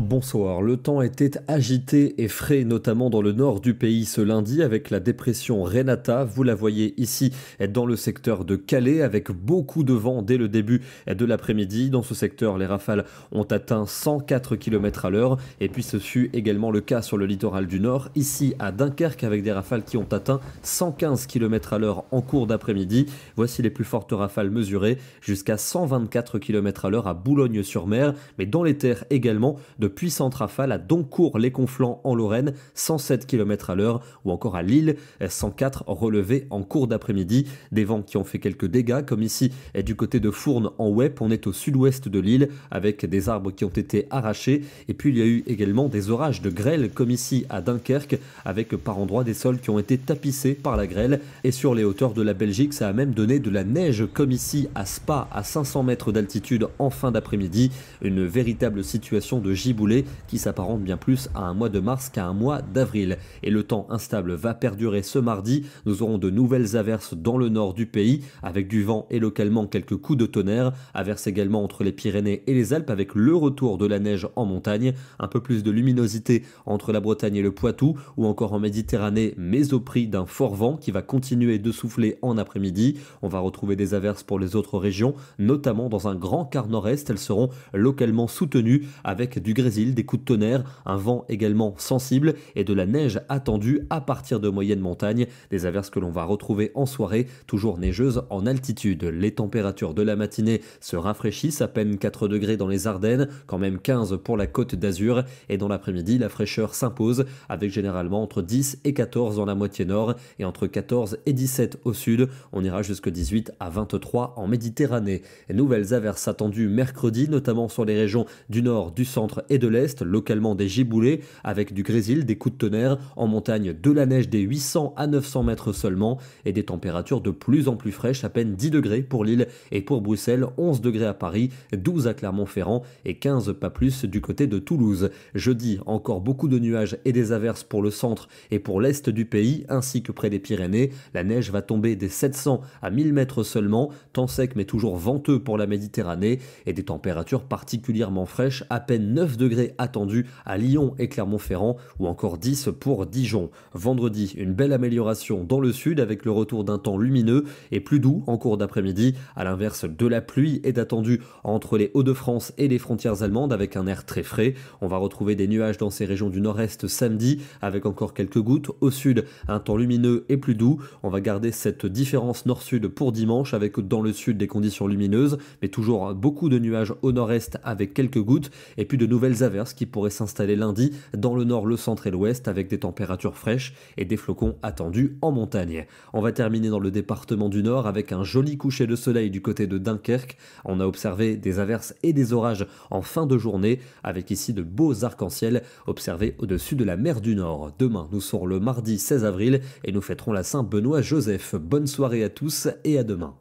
Bonsoir, le temps était agité et frais, notamment dans le nord du pays ce lundi avec la dépression Renata. Vous la voyez ici dans le secteur de Calais avec beaucoup de vent dès le début de l'après-midi. Dans ce secteur, les rafales ont atteint 104 km à l'heure et puis ce fut également le cas sur le littoral du nord, ici à Dunkerque avec des rafales qui ont atteint 115 km à l'heure en cours d'après-midi. Voici les plus fortes rafales mesurées jusqu'à 124 km à l'heure à Boulogne-sur-Mer, mais dans les terres également. De puissantes rafales à Doncourt-les-Conflans en Lorraine, 107 km à l'heure, ou encore à Lille, 104 relevés en cours d'après-midi. Des vents qui ont fait quelques dégâts, comme ici du côté de Fournes en Wep, on est au sud-ouest de l'île, avec des arbres qui ont été arrachés. Et puis il y a eu également des orages de grêle, comme ici à Dunkerque, avec par endroits des sols qui ont été tapissés par la grêle. Et sur les hauteurs de la Belgique, ça a même donné de la neige, comme ici à Spa, à 500 mètres d'altitude en fin d'après-midi. Une véritable situation de giboulée qui s'apparente bien plus à un mois de mars qu'à un mois d'avril. Et le temps instable va perdurer ce mardi. Nous aurons de nouvelles averses dans le nord du pays avec du vent et localement quelques coups de tonnerre. Averses également entre les Pyrénées et les Alpes avec le retour de la neige en montagne. Un peu plus de luminosité entre la Bretagne et le Poitou ou encore en Méditerranée, mais au prix d'un fort vent qui va continuer de souffler en après-midi. On va retrouver des averses pour les autres régions, notamment dans un grand quart nord-est. Elles seront localement soutenues avec du grésil, des coups de tonnerre, un vent également sensible et de la neige attendue à partir de moyenne montagne. Des averses que l'on va retrouver en soirée, toujours neigeuses en altitude. Les températures de la matinée se rafraîchissent, à peine 4 degrés dans les Ardennes, quand même 15 pour la Côte d'Azur. Et dans l'après-midi, la fraîcheur s'impose avec généralement entre 10 et 14 dans la moitié nord et entre 14 et 17 au sud. On ira jusqu'à 18 à 23 en Méditerranée. Et nouvelles averses attendues mercredi, notamment sur les régions du nord, du centre et de l'est, localement des giboulées avec du grésil, des coups de tonnerre, en montagne de la neige des 800 à 900 mètres seulement et des températures de plus en plus fraîches, à peine 10 degrés pour Lille et pour Bruxelles, 11 degrés à Paris, 12 à Clermont-Ferrand et 15 pas plus du côté de Toulouse. Jeudi, encore beaucoup de nuages et des averses pour le centre et pour l'est du pays ainsi que près des Pyrénées. La neige va tomber des 700 à 1000 mètres seulement, temps sec mais toujours venteux pour la Méditerranée et des températures particulièrement fraîches, à peine 9 degrés attendus à Lyon et Clermont-Ferrand ou encore 10 pour Dijon. Vendredi, une belle amélioration dans le sud avec le retour d'un temps lumineux et plus doux en cours d'après-midi. À l'inverse, de la pluie est attendue entre les Hauts-de-France et les frontières allemandes avec un air très frais. On va retrouver des nuages dans ces régions du nord-est samedi avec encore quelques gouttes. Au sud, un temps lumineux et plus doux. On va garder cette différence nord-sud pour dimanche avec dans le sud des conditions lumineuses mais toujours beaucoup de nuages au nord-est avec quelques gouttes et puis de nouvelles averses qui pourraient s'installer lundi dans le nord, le centre et l'ouest avec des températures fraîches et des flocons attendus en montagne. On va terminer dans le département du Nord avec un joli coucher de soleil du côté de Dunkerque. On a observé des averses et des orages en fin de journée avec ici de beaux arcs-en-ciel observés au-dessus de la mer du Nord. Demain, nous serons le mardi 16 avril et nous fêterons la Saint-Benoît-Joseph. Bonne soirée à tous et à demain.